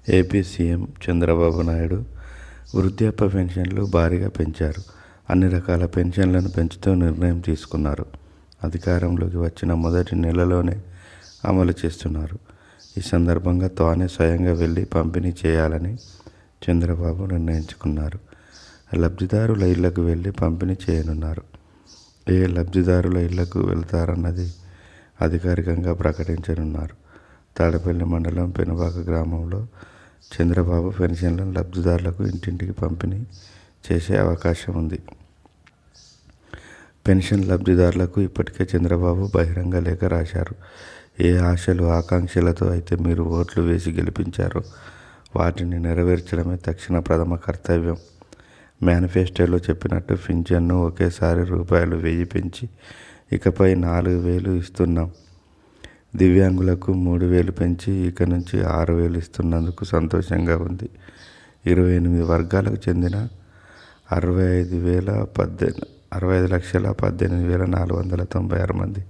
AP CM Chandrababu Naidu వృద్ధాప్య పెన్షన్లు భారీగా పెంచారు. అన్ని రకాల పెన్షన్లను పెంచుతూ నిర్ణయం తీసుకున్నారు. అధికారంలోకి వచ్చిన మొదటి నెలలోనే అమలు చేస్తున్నారు. ఈ సందర్భంగా తానే స్వయంగా వెళ్ళి పంపిణీ చేయాలని చంద్రబాబు నిర్ణయించుకున్నారు. లబ్ధిదారుల ఇళ్లకు వెళ్ళి పంపిణీ చేయనున్నారు. ఏ లబ్ధిదారుల ఇళ్లకు వెళ్తారన్నది అధికారికంగా ప్రకటించనున్నారు. తాడేపల్లి మండలం పెనుబాక గ్రామంలో చంద్రబాబు పెన్షన్లను లబ్ధిదారులకు ఇంటింటికి పంపిణీ చేసే అవకాశం ఉంది. పెన్షన్ లబ్ధిదారులకు ఇప్పటికే చంద్రబాబు బహిరంగ లేఖ రాశారు. ఏ ఆశలు ఆకాంక్షలతో అయితే మీరు ఓట్లు వేసి గెలిపించారో వాటిని నెరవేర్చడమే తక్షణ ప్రథమ కర్తవ్యం. మేనిఫెస్టోలో చెప్పినట్టు పింఛన్ను ఒకేసారి రూ.1000 పెంచి ఇకపై 4,000 ఇస్తున్నాం. దివ్యాంగులకు 3,000 పెంచి ఇక నుంచి 6,000 ఇస్తున్నందుకు సంతోషంగా ఉంది. 28 వర్గాలకు చెందిన 65,18,496 మంది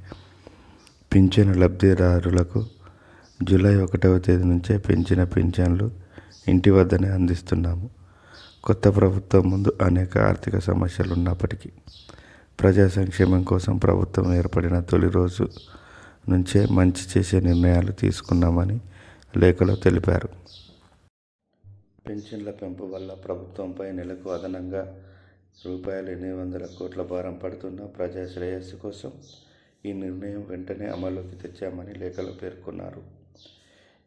పింఛను లబ్ధిదారులకు జూలై 1వ తేదీ నుంచే పెంచిన పింఛన్లు ఇంటి వద్దనే అందిస్తున్నాము. కొత్త ప్రభుత్వం ముందు అనేక ఆర్థిక సమస్యలు ఉన్నప్పటికీ ప్రజా సంక్షేమం కోసం ప్రభుత్వం ఏర్పడిన తొలి రోజు నుంచే మంచి చేసే నిర్ణయాలు తీసుకున్నామని లేఖలో తెలిపారు. పెన్షన్ల పెంపు వల్ల ప్రభుత్వంపై నెలకు అదనంగా రూ.800 కోట్ల భారం పడుతున్న ప్రజా శ్రేయస్సు కోసం ఈ నిర్ణయం వెంటనే అమల్లోకి తెచ్చామని లేఖలో పేర్కొన్నారు.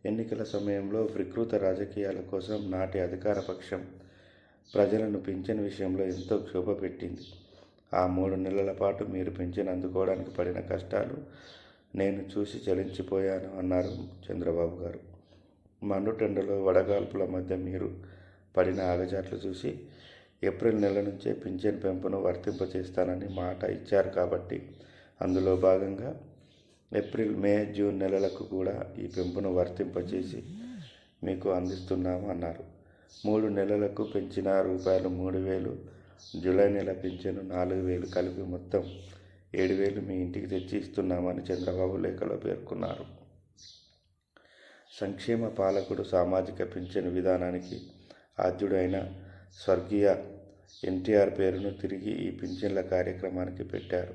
ఎన్నికల సమయంలో వికృత రాజకీయాల కోసం నాటి అధికార పక్షం ప్రజలను పింఛన్ విషయంలో ఎంతో క్షోభ పెట్టింది. ఆ 3 నెలల పాటు మీరు పింఛన్ అందుకోవడానికి పడిన కష్టాలు నేను చూసి చలించిపోయాను అన్నారు చంద్రబాబు గారు. మండుటెండలో వడగాల్పుల మధ్య మీరు పడిన ఆగజాట్లు చూసి ఏప్రిల్ నెల నుంచే పింఛన్ పెంపును వర్తింపచేస్తానని మాట ఇచ్చారు కాబట్టి అందులో భాగంగా ఏప్రిల్, మే, జూన్ నెలలకు కూడా ఈ పెంపును వర్తింపచేసి మీకు అందిస్తున్నాము అన్నారు. 3 నెలలకు పెంచిన రూ.3,000, జూలై నెల పింఛను 4,000 కలిపి మొత్తం 7,000 మీ ఇంటికి తెచ్చి ఇస్తున్నామని చంద్రబాబు లేఖలో పేర్కొన్నారు. సంక్షేమ పాలకుడు సామాజిక పింఛను విధానానికి ఆద్యుడైన స్వర్గీయ ఎన్టీఆర్ పేరును తిరిగి ఈ పింఛన్ల కార్యక్రమానికి పెట్టారు.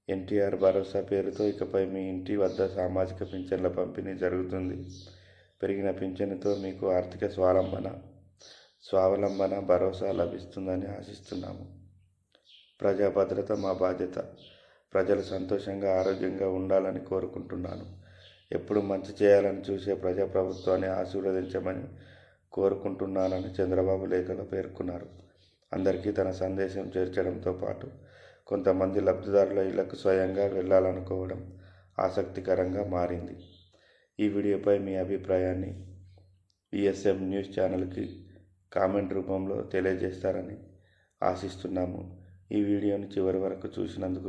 ఎన్టీఆర్ భరోసా పేరుతో ఇకపై మీ ఇంటి వద్ద సామాజిక పింఛన్ల పంపిణీ జరుగుతుంది. పెరిగిన పింఛనుతో మీకు ఆర్థిక స్వావలంబన భరోసా లభిస్తుందని ఆశిస్తున్నాము. ప్రజా భద్రత మా బాధ్యత. ప్రజలు సంతోషంగా, ఆరోగ్యంగా ఉండాలని కోరుకుంటున్నాను. ఎప్పుడు మంచి చేయాలని చూసే ప్రజాప్రభుత్వాన్ని ఆశీర్వదించమని కోరుకుంటున్నానని చంద్రబాబు లేఖలో పేర్కొన్నారు. అందరికీ తన సందేశం చేర్చడంతో పాటు కొంతమంది లబ్ధిదారుల ఇళ్లకు స్వయంగా వెళ్లాలనుకోవడం ఆసక్తికరంగా మారింది. ఈ వీడియోపై మీ అభిప్రాయాన్ని ఈఎస్ఎం న్యూస్ ఛానల్కి కామెంట్ రూపంలో తెలియజేస్తారని ఆశిస్తున్నాము. ఈ వీడియోని చివరి వరకు చూసినందుకు